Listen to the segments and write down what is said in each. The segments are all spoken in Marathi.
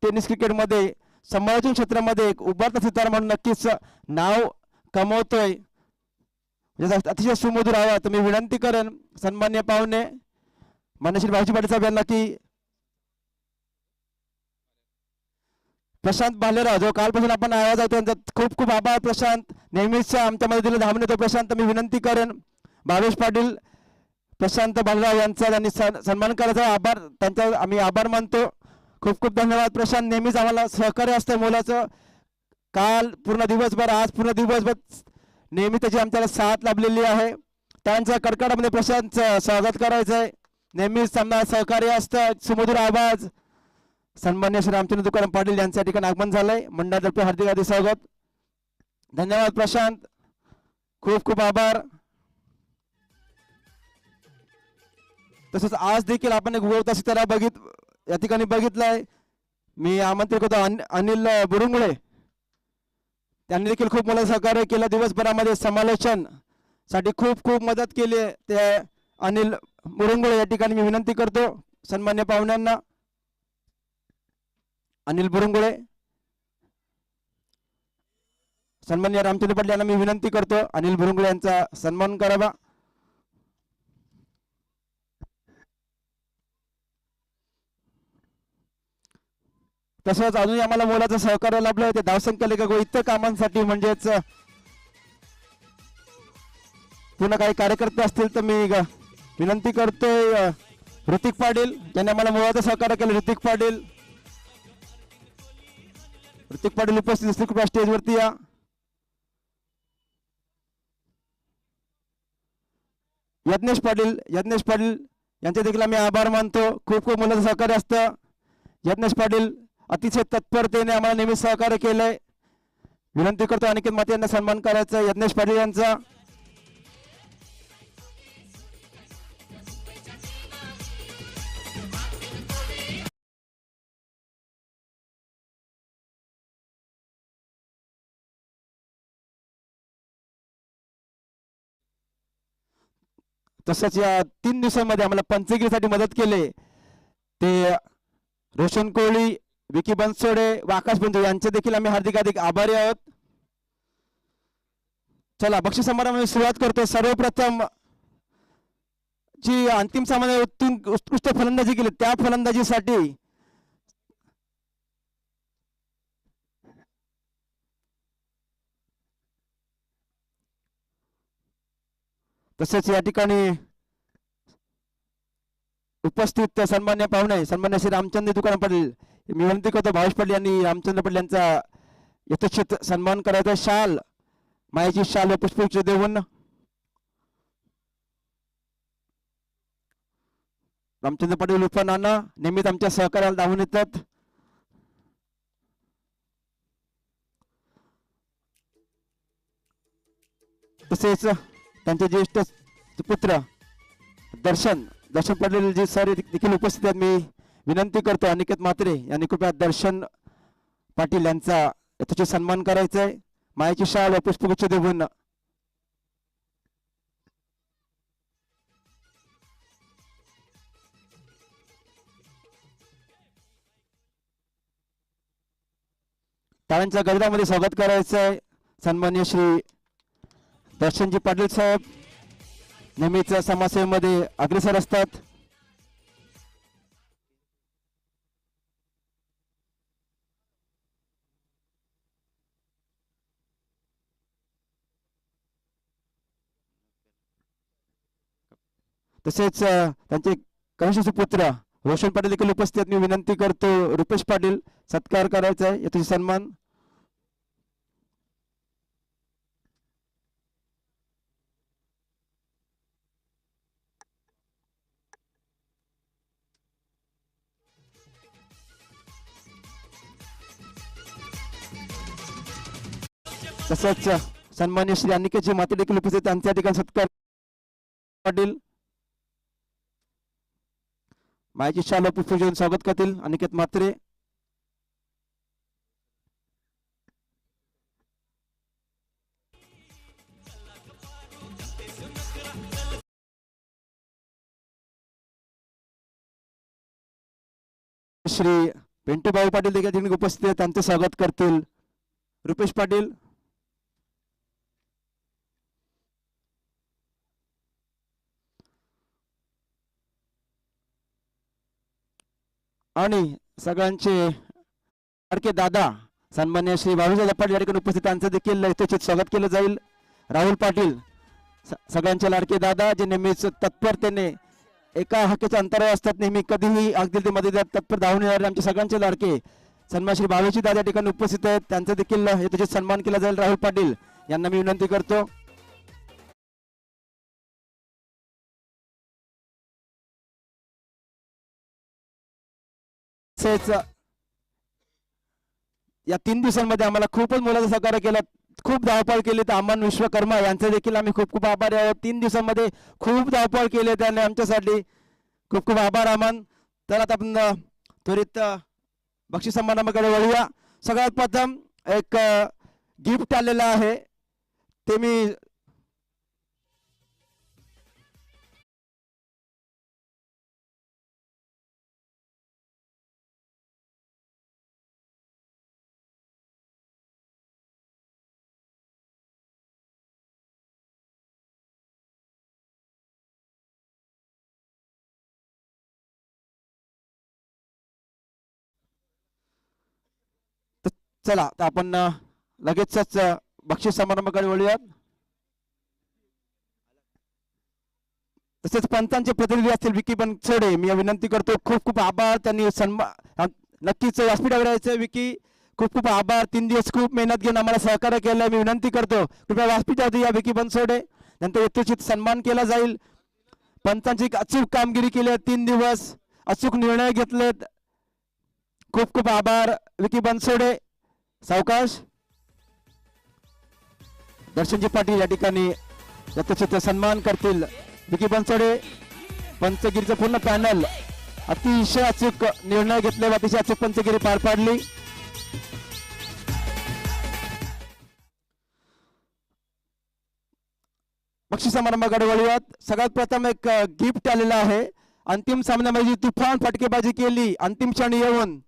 टेनिस क्रिकेटमध्ये समालोचन क्षेत्रामध्ये एक उभारता सितारा म्हणून नक्कीच नाव कमवतोय. अतिशय सुमधुर आवाज. तुम्ही विनंती करेन सन्मान्य पाहुणे माननीय भाऊजी पाटील साहेब यांना की प्रशांत भालेराव जो कालपासून आपण आवाज आहे त्यांचा खूप खूप आभार. प्रशांत नेहमीच आमच्यामध्ये दिले धावून येतो. प्रशांत मी विनंती करेन भावेश पाटील प्रशांत भालेराव यांचा त्यांनी सन्मान करायचा. आभार त्यांचा आम्ही आभार मानतो. खूप खूप धन्यवाद प्रशांत. नेहमीच आम्हाला सहकार्य असतं मुलाचं. काल पूर्ण दिवसभर आज पूर्ण दिवसभर नेहमी त्याची आमच्याला साथ लाभलेली आहे. त्यांच्या कडकडामध्ये प्रशांतचं स्वागत करायचं आहे. नेहमीच आम्हाला सहकार्य असतं. सुमधुर आवाज. सन्मान्य श्री रामचंद्र तुकाराम पाटील यांच्या ठिकाणी आगमन झालंय. मंडळातर्फे हार्दिक हार्दिक स्वागत. धन्यवाद प्रशांत. खूप खूप आभार. तसंच आज देखील आपण एक उगवता सितारा या ठिकाणी बघितलाय. मी आमंत्रित होतो अनिल बुरुंगळे. त्यांनी देखील खूप मला सहकार्य केलं. दिवसभरामध्ये समालोचन साठी खूप खूप मदत केली आहे. ते अनिल बुरुंगळे या ठिकाणी मी विनंती करतो सन्मान्य पाहुण्यांना. अनिल बुरुंगळे सन्मान्य रामचंद्र पाटील यांना मी विनंती करतो अनिल बुरुंगळे यांचा सन्मान करावा. तसंच अजूनही आम्हाला मोलाचं सहकार्य लाभलं ते धावसंख्या लेखक व इतर कामांसाठी म्हणजेच पुन्हा काही कार्यकर्ते असतील तर मी विनंती करतोय ऋतिक पाटील यांनी आम्हाला मोलाचं सहकार्य केलं. ऋतिक पाटील उपस्थित असतील कृपया स्टेजवरती या. यज्ञेश पाटील यांचे देखील आम्ही आभार मानतो. खूप खूप मोलाचं सहकार्य असतं. यज्ञेश पाटील अतिशय तत्परतेने आम्हाला नेहमी सहकार्य केलंय. विनंती करतो अनिकेत माते यांना सन्मान करायचा यज्ञेश पाटील यांचा. तसंच या 3 दिवसांमध्ये आम्हाला पंचगिरीसाठी मदत केली ते रोशन कोहली, विकी बनसोडे व आकाश बंधू यांचे देखील आम्ही हार्दिक हार्दिक आभारी आहोत. चला बक्षीस समारंभाला सुरुवात करतो. सर्वप्रथम जी अंतिम सामन्यात उत्कृष्ट फलंदाजी केली त्या फलंदाजीसाठी तसेच या ठिकाणी उपस्थित सन्मान्य पाहुणे सन्मान्य श्री रामचंद्र तुकाराम पाटील मी विनंती करतो भावेश पाटील यांनी रामचंद्र पाटील यांचा यथोचित सन्मान करायचा. शाल मायाची शाल व पुष्पगुच्छ देऊन रामचंद्र पाटील उर्फ नाना नेहमीच आमच्या सहकार्याला धावून येतात. तसेच त्यांचे ज्येष्ठ पुत्र दर्शन पाटील जी सर देखील उपस्थित आहेत. मी विनंती करतो अनिकेत म्हात्रे यांनी कृपया दर्शन पाटील यांचा यथोचित सन्मान करायचा आहे. मायाची शाल व पुष्पगुच्छ देऊन टाळ्यांच्या गजरामध्ये स्वागत करायचं आहे. सन्मान्य श्री दर्शनजी पाटील साहेब नेहमीच समाजसेवेमध्ये अग्रेसर असतात. तसेच त्यांचे कनिष्ठ पुत्र रोशन पाटील देखील उपस्थित. मी विनंती करतो रुपेश पाटील सत्कार करायचा आहे याचा सन्मान. तसंच सन्मान्य श्री अनिकेतजी माते देखील उपस्थित त्यांच्या ठिकाणी सत्कार पाटील मायाची शाल पुष्प घेऊन स्वागत करतील अनिकेत म्हात्रे. श्री पिंटू भाऊ पाटील देखील ठिकाणी उपस्थित आहेत, त्यांचे स्वागत करतील रुपेश पाटील. आणि सगळ्यांचे लाडके दादा सन्मान्य श्री बाबूराव पाटील या ठिकाणी उपस्थित, त्यांचं देखील यथोचित स्वागत केलं जाईल. राहुल पाटील सगळ्यांचे लाडके दादा जे नेहमीच तत्परतेने एका हाकेच्या अंतरावर असतात, नेहमी कधीही अगदी ते मध्ये तत्पर धावून येणारे आमचे सगळ्यांचे लाडके सन्मान श्री भावेशी दादा या ठिकाणी उपस्थित आहेत, त्यांचा देखील यथोचित सन्मान केला जाईल. राहुल पाटील यांना मी विनंती करतो. या 3 दिवसांमध्ये आम्हाला खूपच मोलाचं सहकार्य केलं, खूप धावपळ केली. तर अमन विश्वकर्मा यांचे देखील आम्ही खूप खूप आभारी आहोत. 3 दिवसांमध्ये खूप धावपळ केली त्याने आमच्यासाठी, खूप खूप आभार अमन. तर आता आपण त्वरित बक्षीस समारंभाकडे वळूया. सगळ्यात प्रथम एक गिफ्ट आलेलं आहे, ते मी चला तर आपण लगेचच बक्षीस समारंभाकडे वळूयात. तसेच पंचांचे प्रतिनिधी असतील विकी बनसोडे, मी विनंती करतो, खूप खूप आभार. त्यांनी सन्मान नक्कीच व्यासपीठावर यायचं. विकी खूप खूप आभार, 3 दिवस खूप मेहनत घेऊन आम्हाला सहकार्य केलं. मी विनंती करतो कृपया व्यासपीठावरती या विकी बनसोडे, नंतर यथोचित सन्मान केला जाईल. पंचांची अचूक कामगिरी केली आहे, 3 दिवस अचूक निर्णय घेतलेत. खूप खूप आभार विकी बनसोडे. सावकाश दर्शनजी पाटील या ठिकाणी यथोचित सन्मान करतील. विकी बनसोडे पंचगिरीचं पूर्ण पॅनल अतिशय अचूक निर्णय घेतले, अतिशय अचूक पंचगिरी पार पाडली. बक्षीस समारंभाकडे वळूयात. सगळ्यात प्रथम एक गिफ्ट आलेलं आहे. अंतिम सामन्यामध्ये तुफान फटकेबाजी केली, अंतिम क्षणी येऊन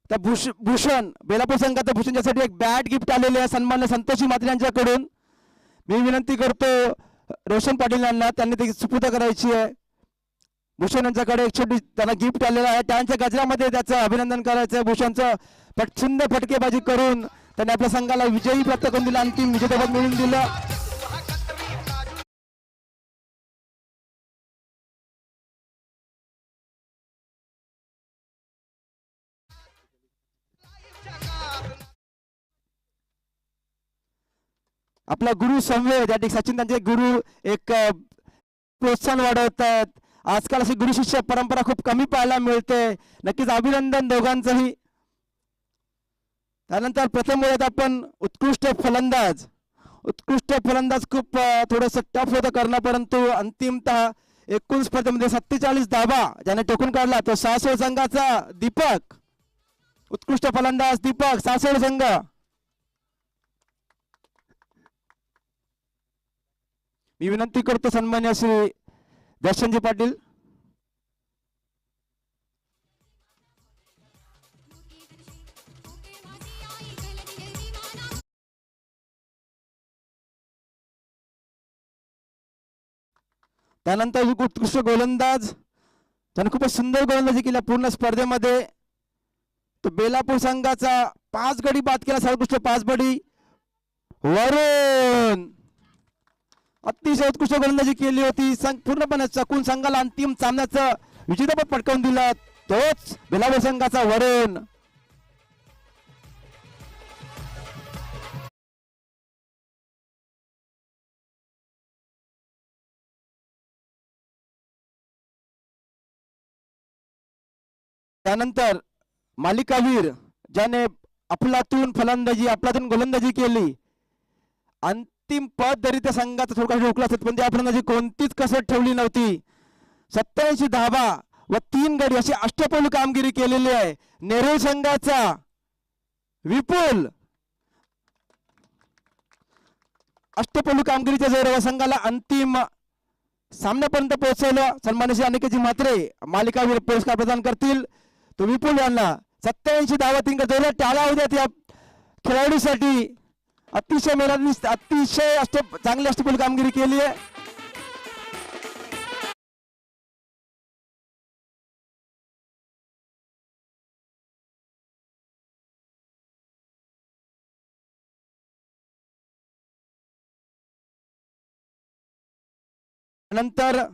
त्या भूषण बेलापूर संघाच्या भूषणच्यासाठी एक बॅट गिफ्ट आलेले आहे सन्मान्य संतोषी मात्रे यांच्याकडून. मी विनंती करतो रोशन पाटील यांना, त्यांनी ते सुपूर्द करायची आहे. भूषण यांच्याकडे एक छोटी त्यांना गिफ्ट आलेलं आहे, त्यांच्या गजरामध्ये त्याचं अभिनंदन करायचं आहे. भूषणचं सुंदर फटकेबाजी करून त्यांनी आपल्या संघाला विजयी प्राप्त करून दिला, अंतिम विजेतेपद मिळवून दिलं. आपला गुरु संवेद या ठिकाणी सचिन त्यांचे गुरु एक प्रोत्साहन वाढवतात. आजकाल अशी गुरु शिष्य परंपरा खूप कमी पाहायला मिळते. नक्कीच अभिनंदन दोघांचंही. त्यानंतर प्रथम वेळेत आपण उत्कृष्ट फलंदाज खूप थोडस टफ होतं करणं, परंतु अंतिमतः एकूण स्पर्धेमध्ये 47 धावा ज्याने टोकून काढला तो सासवड संघाचा दीपक. उत्कृष्ट फलंदाज दीपक, सासवड संघ. मी विनंती करतो सन्मान्य श्री दर्शनजी पाटील. त्यानंतर उत्कृष्ट गोलंदाज त्याने खूपच सुंदर गोलंदाजी केली पूर्ण स्पर्धेमध्ये. तो बेलापूर संघाचा 5 गडी बाद केला, सर्वोत्कृष्ट 5 गडी वरून अतिशय उत्कृष्ट गोलंदाजी केली होती. पूर्णपणे चकून संघाला अंतिम सामन्याचं विजेतेपद पटकावून दिलं, तोच बेलापूर संघाचा वरून. त्यानंतर मालिकावीर ज्याने अफलातून गोलंदाजी केली, अंतिम पद जरी त्या संघाचा थोडा रोखला असत पण त्या फलंदाजी कोणतीच कसर ठेवली नव्हती. 87 धावा व 3 गडी अशी अष्टपैलू कामगिरी केलेली आहे नेरूळ संघाचा विपुल. अष्टपैलू कामगिरीच्या जोरावर संघाला अंतिम सामन्यापर्यंत पोहोचवलं. सन्माननीय अनिकेतजी म्हात्रे मालिकावीर पुरस्कार प्रदान करतील. तो विपुल यांना 87 धावा तीन जोरात टाळा होत्या त्या खेळाडूसाठी. अतिशय मेहनत अतिशय चांगली अष्टपैलू कामगिरी केली आहे. नंतर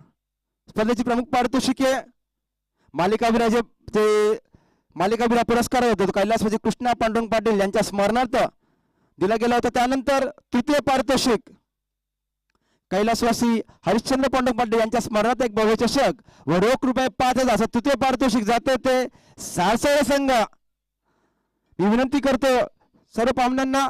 स्पर्धेची प्रमुख पारितोषिके मालिकावीराचे ते मालिकावीर पुरस्कार होता तो कैलासवासी कृष्णा पांडुरंग पाटील यांच्या स्मरणार्थ दिला गेला होता. त्यानंतर तृतीय पारितोषिक कैलासवासी हरिश्चंद्र पांडुरंग पाटील यांच्या स्मरणार्थ एक भव्य चषक व रोख रुपये 5,000 असं तृतीय पारितोषिक जाते ते साळसळे संघ. मी विनंती करतो सर्व पाहुण्यांना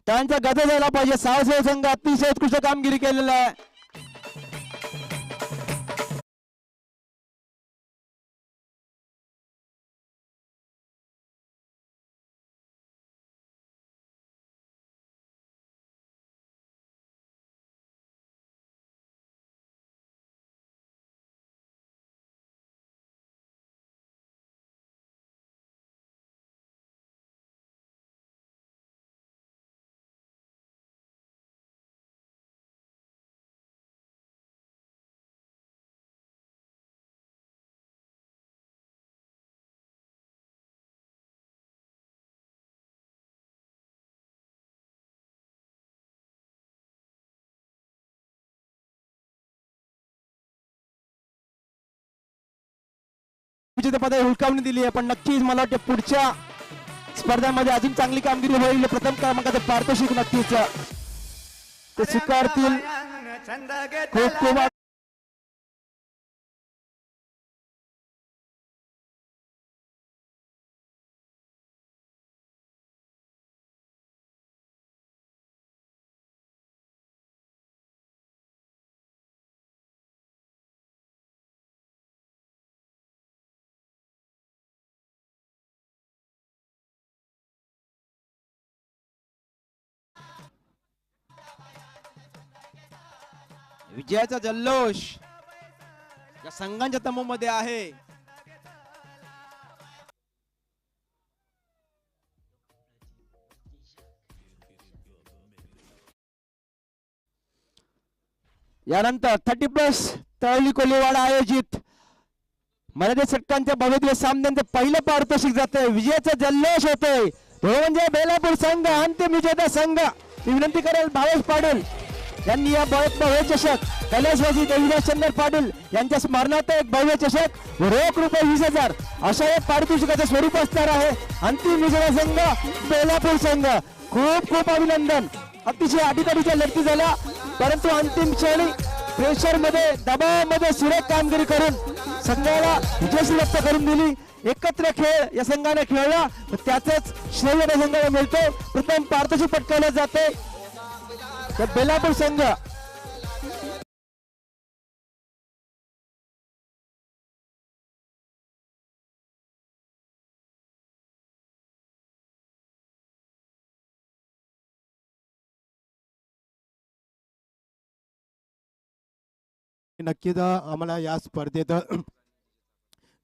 त्यांचा गदा झाला पाहिजे. साळसळे संघ अतिशय उत्कृष्ट कामगिरी केलेला आहे. पदवी हुलकावणी दिली आहे, पण नक्कीच मला वाटतं पुढच्या स्पर्धांमध्ये अजून चांगली कामगिरी होईल. प्रथम क्रमांकाचं पारितोषिक नक्कीच ते स्वीकारतील. खूप खूप विजयाचा जल्लोष या संघांच्या तमोमध्ये आहे. यानंतर 30+ तळली कोलीवाडा आयोजित मर्यादित षटकांच्या भव्य सामन्यांचं पहिलं पारितोषिक जातंय. विजयाचा जल्लोष होतोय. तो म्हणजे बेलापूर संघ अंतिम विजेता संघ. मी विनंती करेल भावेश पाटील यांनी या भव्य चषक कैलासवासी देवीदास चंदर पाटील यांच्या स्मरणार्थ एक भव्य चषक रोख रुपये 20,000 अशा एक पारितोषिकाचं स्वरूप असणार आहे. अंतिम विजेता संघ बेलापूर संघ. खूप खूप अभिनंदन. अतिशय अटीतटीच्या लढती झाल्या, परंतु अंतिम क्षणी प्रेशर मध्ये दबावामध्ये सुरेख कामगिरी करून संघाला विजयश्री व्यक्त करून दिली. एकत्र खेळ या संघाने खेळला, त्याच श्रेय या संघाला मिळतो. प्रथम पारितोषिक पटकावलं जाते बेलापूर संघ. नक्कीच आम्हाला या स्पर्धेत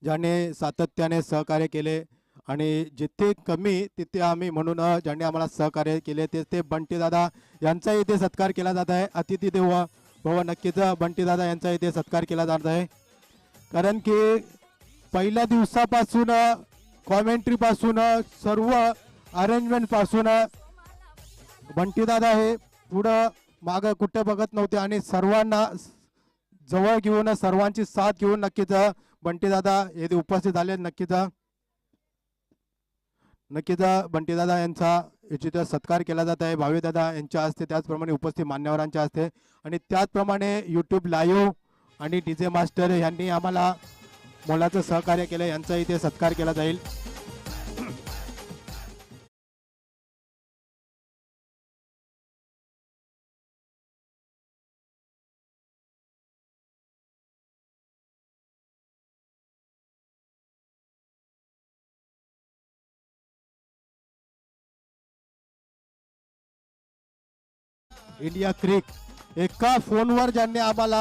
ज्याने सातत्याने सहकार्य केले आणि जिथे कमी तिथे आम्ही म्हणून ज्यांनी आम्हाला सहकार्य केले ते बंटीदादा यांचा इथे सत्कार केला जात आहे. अतिथी देव भव. नक्कीच बंटीदादा यांचा इथे सत्कार केला जात आहे, कारण की पहिल्या दिवसापासून कॉमेंट्रीपासून सर्व अरेंजमेंटपासून बंटीदादा हे पुढं मागं कुठं बघत नव्हते आणि सर्वांना जवळ घेऊन सर्वांची साथ घेऊन नक्कीच बंटीदादा येथे उपस्थित झाले. नक्कीच बंटीदादा यांचा इथे सत्कार केला जात आहे भावेदादा यांच्या हस्ते, त्याचप्रमाणे उपस्थित मान्यवरांच्या हस्ते आणि त्याचप्रमाणे यूट्यूब लाईव्ह आणि DJ मास्टर यांनी आम्हाला मोलाचं सहकार्य केलं, यांचा इथे सत्कार केला जाईल. इंडिया क्रिक एका फोनवर ज्यांनी आम्हाला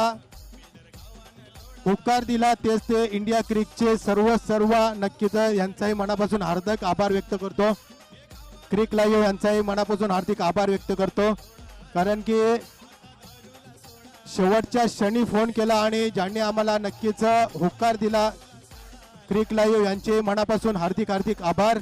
होकार दिला तेच ते इंडिया क्रिकचे सर्व नक्कीच यांचाही मनापासून हार्दिक आभार व्यक्त करतो. क्रिक लाईव्ह यांचाही मनापासून हार्दिक आभार व्यक्त करतो, कारण की शेवटच्या क्षणी फोन केला आणि ज्यांनी आम्हाला नक्कीच होकार दिला. क्रिक लाईव्ह यांचे मनापासून हार्दिक हार्दिक आभार.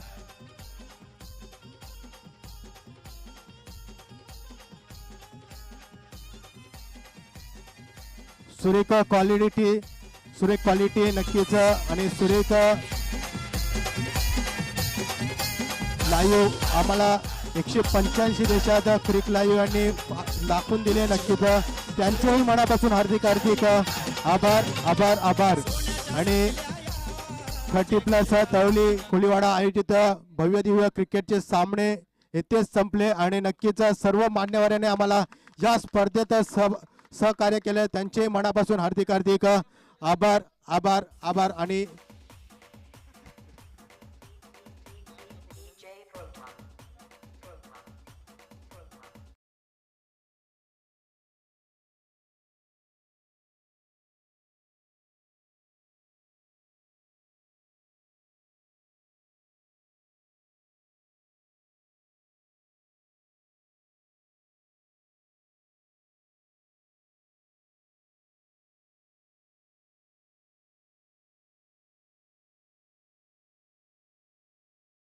सुरेख क्वालिटी नक्कीच आणि सुरेख लाईव्ह आम्हाला 185 देशात क्रिक लाईव्ह यांनी दाखवून दिले. नक्कीच त्यांचेही मनापासून हार्दिक हार्दिक आभार आभार आभार. आणि 30+ तळवली कोळीवाडा आयोजित भव्य दिव्य क्रिकेटचे सामने येथेच संपले आणि नक्कीच सर्व मान्यवरांनी आम्हाला या स्पर्धेत सहकार्य केले. त्यांचे मनापासून हार्दिक हार्दिक आभार आभार आभार. आणि